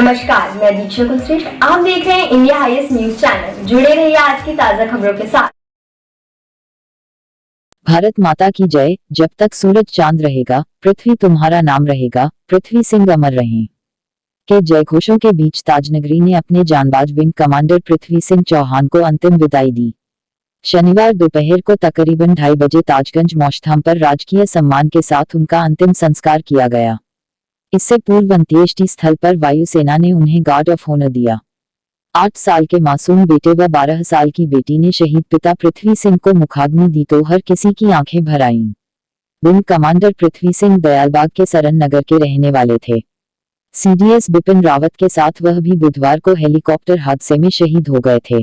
नमस्कार, मैं दीक्षा कुलश्रेष्ठ। आप देख रहे हैं इंडिया हाईएस्ट न्यूज चैनल। जुड़े रहिए आज की ताजा खबरों के साथ। भारत माता की जय। जब तक सूरज चांद रहेगा, पृथ्वी तुम्हारा नाम रहेगा, पृथ्वी सिंह अमर रहें के जयघोषों के बीच ताजनगरी ने अपने जांबाज विंग कमांडर पृथ्वी सिंह चौहान को अंतिम विदाई दी। शनिवार दोपहर को तकरीबन 2:30 बजे ताजगंज मौजधाम पर राजकीय सम्मान के साथ उनका अंतिम संस्कार किया गया। इससे पूर्व अंत्येष्टि स्थल पर वायुसेना ने उन्हें गार्ड ऑफ ऑनर दिया। 8 साल के मासूम बेटे व 12 साल की बेटी ने शहीद पिता पृथ्वी सिंह को मुखाग्नि दी तो हर किसी की आंखें भर आईं। विंग कमांडर पृथ्वी सिंह दयालबाग के सरन नगर के रहने वाले थे। सीडीएस बिपिन रावत के साथ वह भी बुधवार को हेलीकॉप्टर हादसे में शहीद हो गए थे।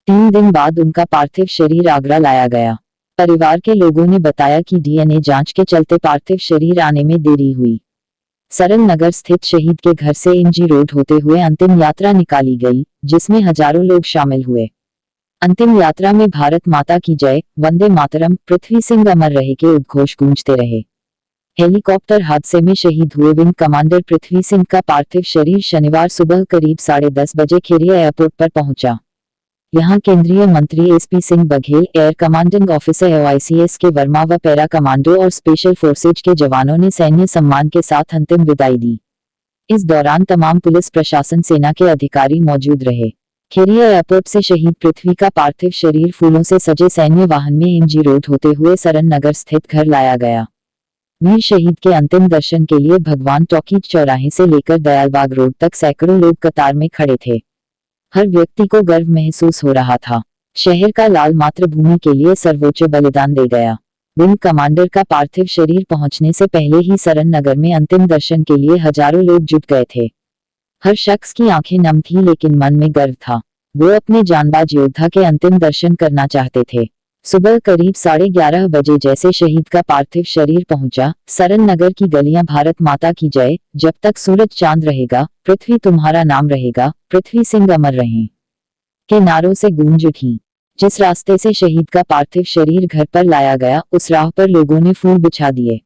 3 दिन बाद उनका पार्थिव शरीर आगरा लाया गया। परिवार के लोगों ने बताया कि डीएनए जांच के चलते पार्थिव शरीर आने में देरी हुई। सरन नगर स्थित शहीद के घर से एमजी रोड होते हुए अंतिम यात्रा निकाली गई, जिसमें हजारों लोग शामिल हुए। अंतिम यात्रा में भारत माता की जय, वंदे मातरम, पृथ्वी सिंह अमर रहे के उद्घोष गूंजते रहे। हेलीकॉप्टर हादसे में शहीद हुए विंग कमांडर पृथ्वी सिंह का पार्थिव शरीर शनिवार सुबह करीब 10:30 बजे खेरिया एयरपोर्ट पर पहुंचा। यहां केंद्रीय मंत्री SP Singh Baghel, air commanding officer एओआईसीएस के वर्मा व पैरा कमांडो और स्पेशल फोर्सेज के जवानों ने सैन्य सम्मान के साथ अंतिम विदाई दी। इस दौरान तमाम पुलिस प्रशासन सेना के अधिकारी मौजूद रहे। खेरिया एयरपोर्ट से शहीद पृथ्वी का पार्थिव शरीर फूलों से सजे सैन्य वाहन में एमजी रोड होते हुए सरन नगर स्थित घर लाया गया। वीर शहीद के अंतिम दर्शन के लिए भगवान टॉकीज चौराहे से लेकर दयालबाग रोड तक सैकड़ों लोग कतार में खड़े थे। हर व्यक्ति को गर्व महसूस हो रहा था। शहर का लाल मातृभूमि के लिए सर्वोच्च बलिदान दे गया। विंग कमांडर का पार्थिव शरीर पहुंचने से पहले ही सरन नगर में अंतिम दर्शन के लिए हजारों लोग जुट गए थे। हर शख्स की आंखें नम थी, लेकिन मन में गर्व था। वो अपने जांबाज योद्धा के अंतिम दर्शन करना चाहते थे। सुबह करीब 11:30 बजे जैसे शहीद का पार्थिव शरीर पहुंचा, सरन नगर की गलियां भारत माता की जय, जब तक सूरज चांद रहेगा, पृथ्वी तुम्हारा नाम रहेगा, पृथ्वी सिंह अमर रहें के नारों से गूंज उठी। जिस रास्ते से शहीद का पार्थिव शरीर घर पर लाया गया, उस राह पर लोगों ने फूल बिछा दिए।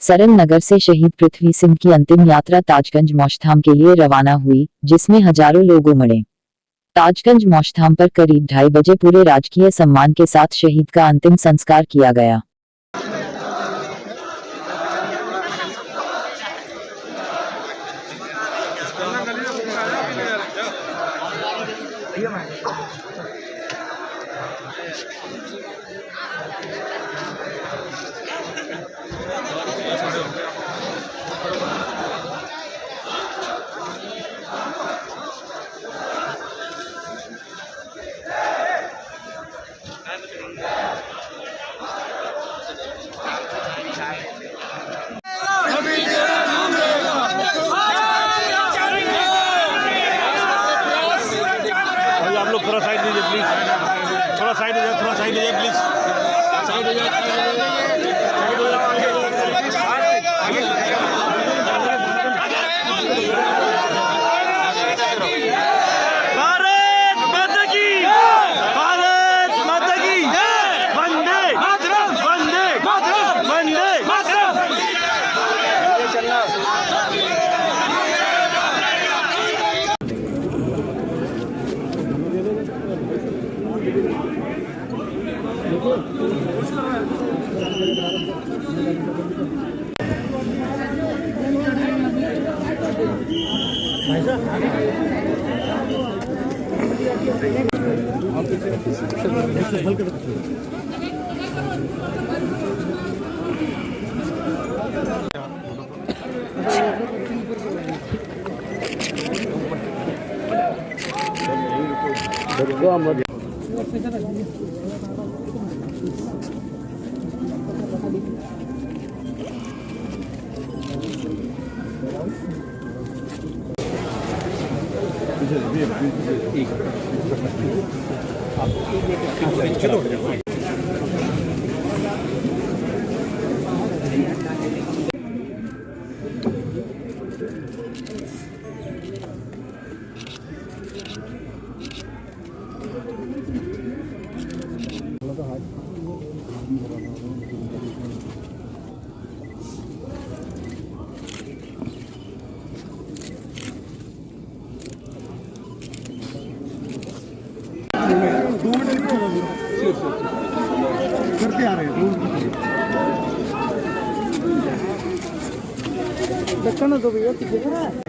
सरन नगर से शहीद पृथ्वी सिंह की अंतिम यात्रा ताजगंज मौजधाम के लिए रवाना हुई, जिसमें हजारों लोग उमड़े। ताजगंज मौजधाम पर करीब 2:30 बजे पूरे राजकीय सम्मान के साथ शहीद का अंतिम संस्कार किया गया। आप लोग थोड़ा साइड दीजिए प्लीज, थोड़ा साइड हो जाए, थोड़ा साइड हो जाए प्लीज, साइड हो जाए। भारत माता की, भारत माता की, वंदे मातरम, वंदे मातरम, वंदे मातरम। से आ रहे हैं धक्का ना दो भैया पीछे से।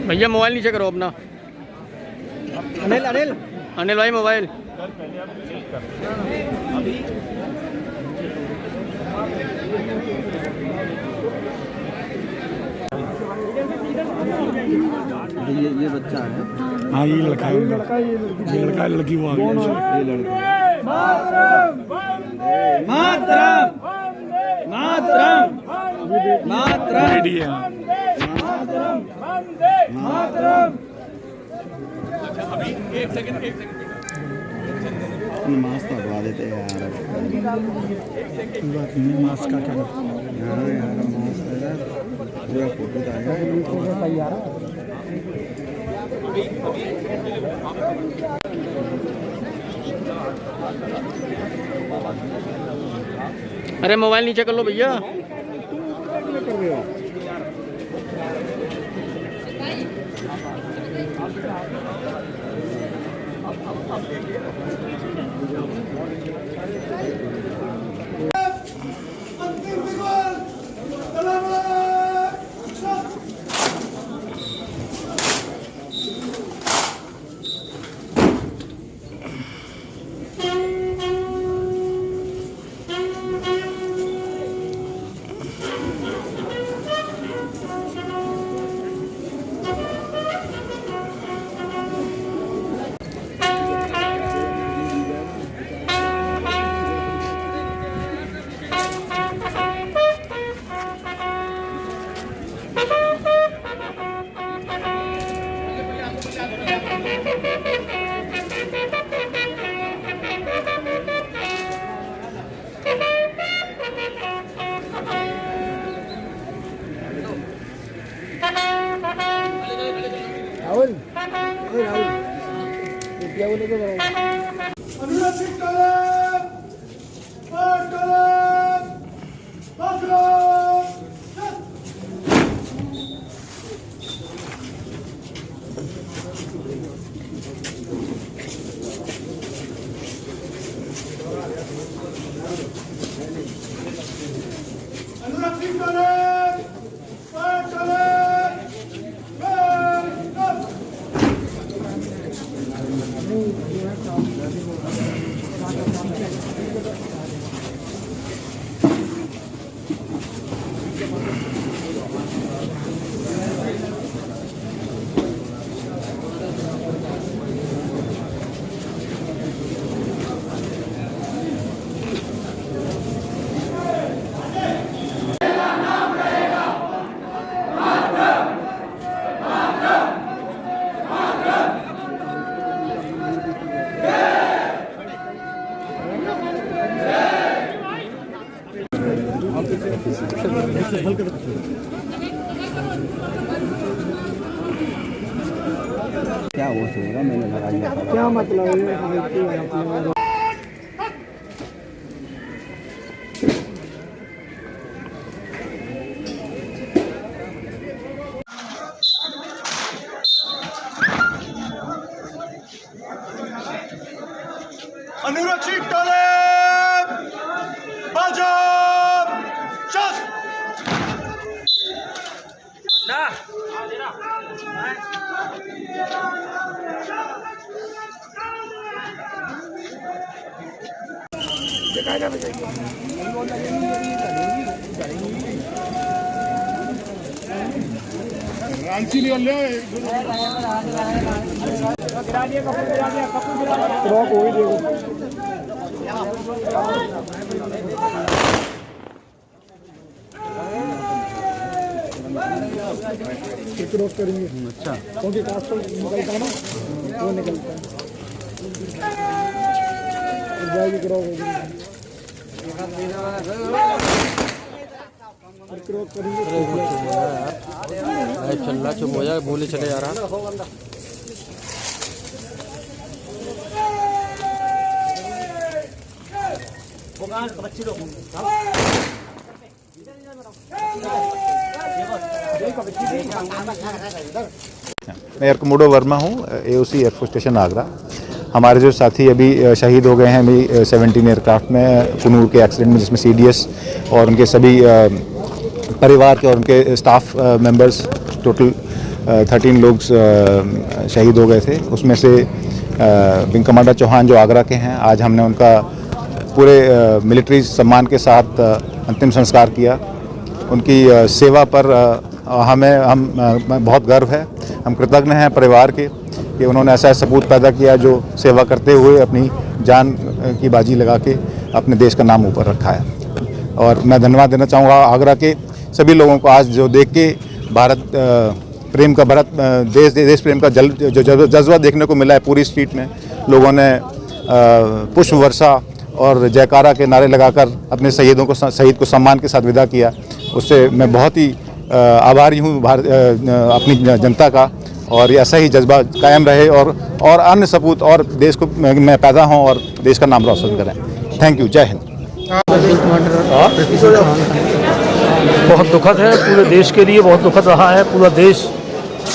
भैया मोबाइल नीचे करो अपना। अनिल अनिल अनिल भाई मोबाइल। ये बच्चा है। हाँ ये लड़का है, ये लड़का लड़की वो आ गया। ये लड़का मातरम मातरम मातरम मातरम रेडी है। मातरम मास्क लगवा देते हैं यार। मास्क का क्या करते यार यार मास्क है पूरा फोटो आएगा। अरे मोबाइल नीचे कर लो भैया। राहुल राहुल क्या बोले तो क्या हो सोएगा मैंने लगाया क्या मतलब अनुरक्षित टोले बाजो शस ना अच्छा क्योंकि कास्टल निकलता है ना वो निकलता है जाएगी क्रॉप चल रहा चुप हो जाए बोले चले जा रहा मैं एयरकमोडो वर्मा हूँ, AOC एयरफोर्स स्टेशन आगरा। हमारे जो साथी अभी शहीद हो गए हैं अभी 17 एयरक्राफ्ट में कुनूर के एक्सीडेंट में, जिसमें CDS और उनके सभी परिवार के और उनके स्टाफ मेंबर्स टोटल 13 लोग शहीद हो गए थे। उसमें से विंग कमांडर चौहान जो आगरा के हैं, आज हमने उनका पूरे मिलिट्री सम्मान के साथ अंतिम संस्कार किया। उनकी सेवा पर हमें बहुत गर्व है। हम कृतज्ञ हैं परिवार के कि उन्होंने ऐसा सपूत पैदा किया जो सेवा करते हुए अपनी जान की बाजी लगा के अपने देश का नाम ऊपर रखा है। और मैं धन्यवाद देना चाहूँगा आगरा के सभी लोगों को, आज जो देख के भारत प्रेम का देश प्रेम का जो जज्बा देखने को मिला है। पूरी स्ट्रीट में लोगों ने पुष्प वर्षा और जयकारा के नारे लगाकर अपने शहीद को सम्मान के साथ विदा किया। उससे मैं बहुत ही आभारी हूँ अपनी जनता का, और ऐसा ही जज्बा कायम रहे और अन्य सपूत और देश को में पैदा हों और देश का नाम रोशन करें। थैंक यू, जय हिंद। बहुत दुखद है, पूरे देश के लिए बहुत दुखद रहा है। पूरा देश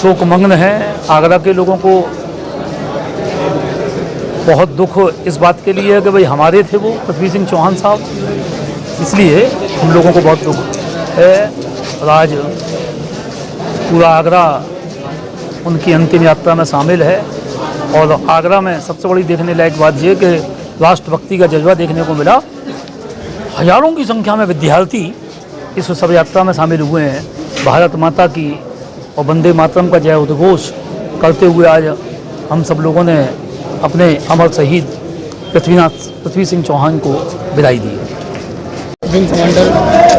शोकमग्न है। आगरा के लोगों को बहुत दुख इस बात के लिए है कि भाई हमारे थे वो पृथ्वी सिंह चौहान साहब, इसलिए हम लोगों को बहुत दुख है। और आज पूरा आगरा उनकी अंतिम यात्रा में शामिल है। और आगरा में सबसे बड़ी देखने लायक बात ये कि राष्ट्रभक्ति का जज्बा देखने को मिला। हजारों की संख्या में विद्यार्थी इस शव यात्रा में शामिल हुए हैं। भारत माता की और वंदे मातरम का जय उद्घोष करते हुए आज हम सब लोगों ने अपने अमर शहीद पृथ्वी सिंह चौहान को विदाई दी। विंग कमांडर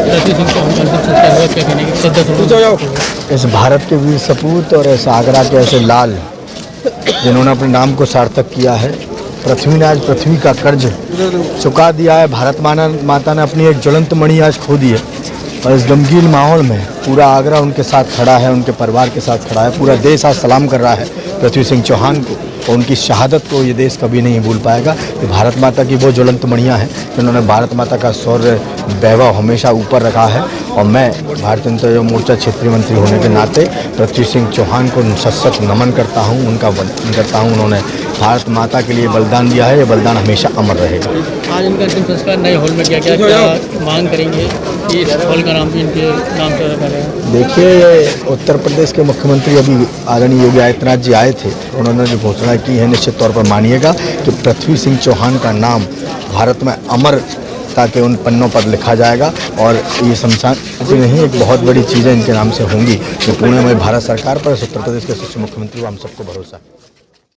पृथ्वी सिंह चौहान का संस्कार हुआ, क्या कहने की इस भारत के वीर सपूत और ऐसे आगरा के ऐसे लाल जिन्होंने अपने नाम को सार्थक किया है। पृथ्वी ने आज पृथ्वी का कर्ज चुका दिया है। भारत माता ने अपनी एक ज्वलंत मणि आज खो दी है। और इस गमगीन माहौल में पूरा आगरा उनके साथ खड़ा है, उनके परिवार के साथ खड़ा है। पूरा देश आज सलाम कर रहा है पृथ्वी सिंह चौहान को, और उनकी शहादत को ये देश कभी नहीं भूल पाएगा। कि भारत माता की वो ज्वलंत मणियाँ हैं जिन्होंने भारत माता का शौर्य वैभव हमेशा ऊपर रखा है। और मैं भारतीय जनता मोर्चा क्षेत्रीय मंत्री होने के नाते पृथ्वी सिंह चौहान को सशक्त नमन करता हूँ, उनका वंदन करता हूँ। उन्होंने भारत माता के लिए बलिदान दिया है, ये बलिदान हमेशा अमर रहेगा। आज इनका अंतिम संस्कार नए हॉल में क्या मांग करेंगे कि इस हॉल का नाम भी इनके नाम से रखा जाए? देखिए, उत्तर प्रदेश के मुख्यमंत्री अभी आदरणीय योगी आदित्यनाथ जी आए थे। उन्होंने जो घोषणा की है निश्चित तौर पर मानिएगा कि पृथ्वी सिंह चौहान का नाम भारत में अमरता के उन पन्नों पर लिखा जाएगा। और ये शमशान नहीं, एक बहुत बड़ी चीज़ें इनके नाम से होंगी। जो पुणे में भारत सरकार पर उत्तर प्रदेश के मुख्यमंत्री को हम सबको भरोसा है।